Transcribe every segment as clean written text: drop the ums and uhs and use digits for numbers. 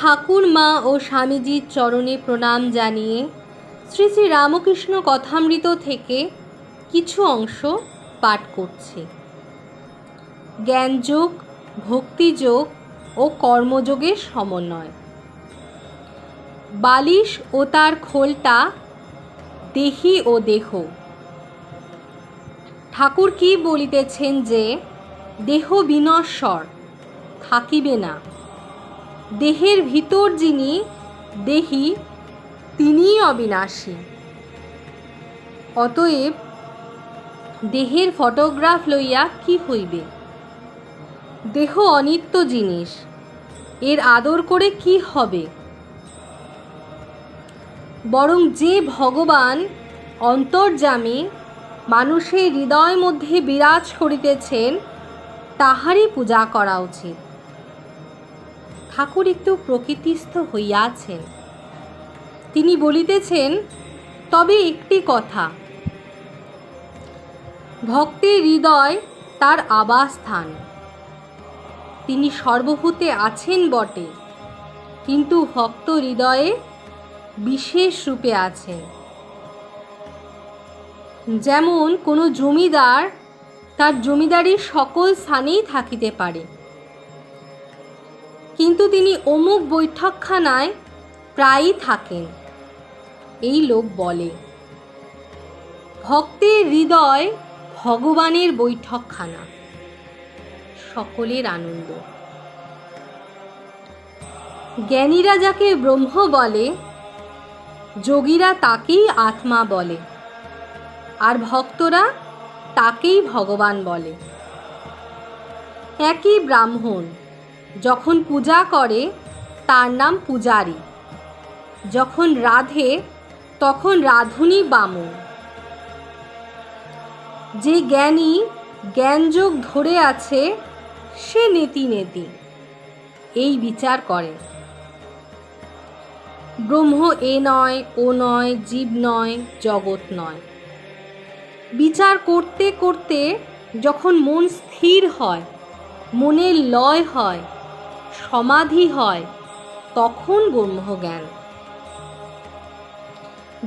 ঠাকুর মা ও স্বামীজির চরণে প্রণাম জানিয়ে শ্রী শ্রী রামকৃষ্ণ কথামৃত থেকে কিছু অংশ পাঠ করছি। জ্ঞানযোগ, ভক্তিযোগ ও কর্মযোগের সমন্বয়। বালিশ ও তার খোলটা, দেহি ও দেহ। ঠাকুর কি বলিতেছেন যে দেহ বিনশ্বর, থাকিবে না। দেহের ভিতর যিনি দেহি, তিনিই অবিনাশী। অতএব দেহের ফটোগ্রাফ লইয়া কি হইবে? দেহ অনিত্য জিনিস, এর আদর করে কি হবে? বরং যে ভগবান অন্তর্যামী মানুষের হৃদয় মধ্যে বিরাজ করিতেছেন, তাহারই পূজা করা উচিত। ঠাকুর একটু প্রকৃতিস্থ হইয়াছেন। তিনি বলিতেছেন, তবে একটি কথা, ভক্তের হৃদয় তার আবাসস্থান। তিনি সর্বভূতে আছেন বটে, কিন্তু ভক্ত হৃদয়ে বিশেষ রূপে আছেন। যেমন কোনো জমিদার তার জমিদারির সকল স্থানেই থাকিতে পারে, কিন্তু তিনি অমুক বৈঠকখানায় প্রায়ই থাকেন, এই লোক বলে। ভক্তের হৃদয় ভগবানের বৈঠকখানা, সকলের আনন্দ। জ্ঞানীরা যাকে ব্রহ্ম বলে, যোগীরা তাকেই আত্মা বলে, আর ভক্তরা তাকেই ভগবান বলে। একই ব্রাহ্মণ যখন পূজা করে তার নাম পূজারী, যখন রাধে তখন রাধুনী বামুন। যে জ্ঞানী জ্ঞানযোগ ধরে আছে সে নেতি নেতি, এই বিচার করে। ব্রহ্ম এ নয়, ও নয়, জীব নয়, জগৎ নয়। বিচার করতে করতে যখন মন স্থির হয়, মনের লয় হয়, সমাধি হয়, তখন ব্রহ্মজ্ঞান।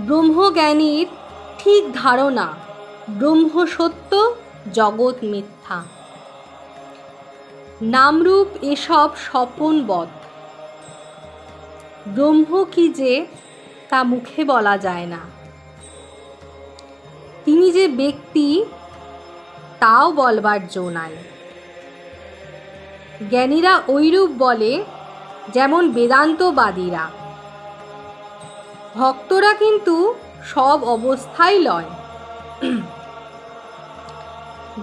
ব্রহ্মজ্ঞানীর ঠিক ধারণা, ব্রহ্ম সত্য, জগৎ মিথ্যা। নামরূপ এসব স্বপনবৎ। ব্রহ্ম কি যে তা মুখে বলা যায় না। তিনি যে ব্যক্তি তাও বলবার জো নাই। জ্ঞানীরা ঐরূপ বলে যেমন বেদান্তবাদীরা। ভক্তরা কিন্তু সব অবস্থাই লয়।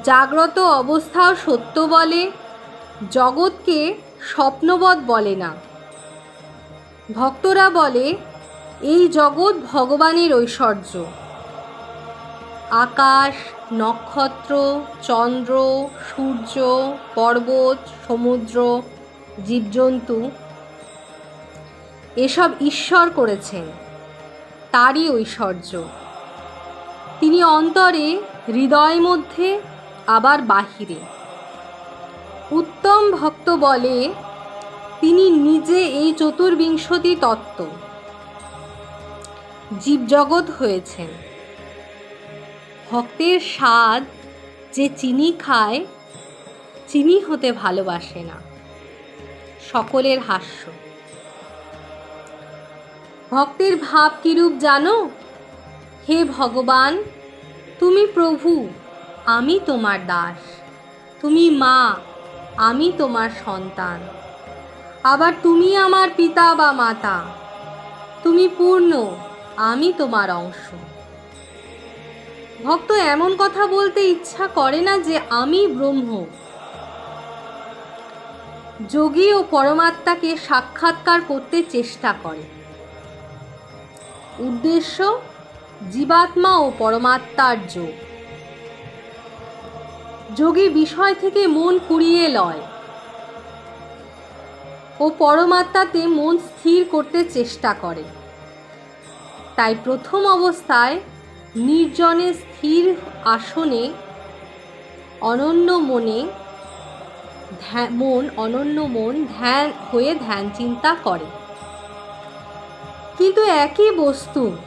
জাগ্রত অবস্থাও সত্য বলে, জগৎকে স্বপ্নবৎ বলে না। ভক্তরা বলে এই জগৎ ভগবানের ঐশ্বর্য। আকাশ, নক্ষত্র, চন্দ্র, সূর্য, পর্বত, সমুদ্র, জীবজন্তু এসব ঈশ্বর করেছেন, তারই ঐশ্বর্য। তিনি অন্তরে, হৃদয় মধ্যে, আবার বাহিরে। উত্তম ভক্ত বলে তিনি নিজে এই চতুর্বিংশতি তত্ত্ব, জীবজগৎ হয়েছেন। ভক্তের স্বাদ যে চিনি খায়, চিনি হতে ভালোবাসে না। সকলের হাস্য। ভক্তের ভাব কিরূপ জানো? হে ভগবান, তুমি প্রভু, আমি তোমার দাস। তুমি মা, আমি তোমার সন্তান। আবার তুমি আমার পিতা বা মাতা। তুমি পূর্ণ, আমি তোমার অংশ। ভক্ত এমন কথা বলতে ইচ্ছা করে না যে আমি ব্রহ্ম। যোগী ও পরমাত্মাকে সাক্ষাৎকার করতে চেষ্টা করে। উদ্দেশ্য জীবাত্মা ও পরমাত্মার যোগ। যোগী বিষয় থেকে মন কুড়িয়ে লয় ও পরমাত্মাতে মন স্থির করতে চেষ্টা করে। তাই প্রথম অবস্থায় নির্জনে স্থির আসনে অনন্য মনে মন অনন্য মন ধ্যান হয়ে ধ্যান চিন্তা করে। কিন্তু একই বস্তু,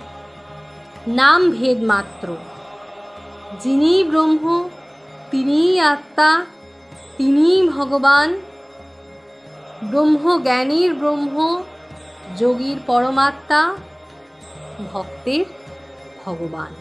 নাম ভেদ মাত্র। যিনিই ব্রহ্ম, তিনিই আত্মা, তিনিই ভগবান। ব্রহ্মজ্ঞানীর ব্রহ্ম, যোগীর পরমাত্মা, ভক্তের ভগবান।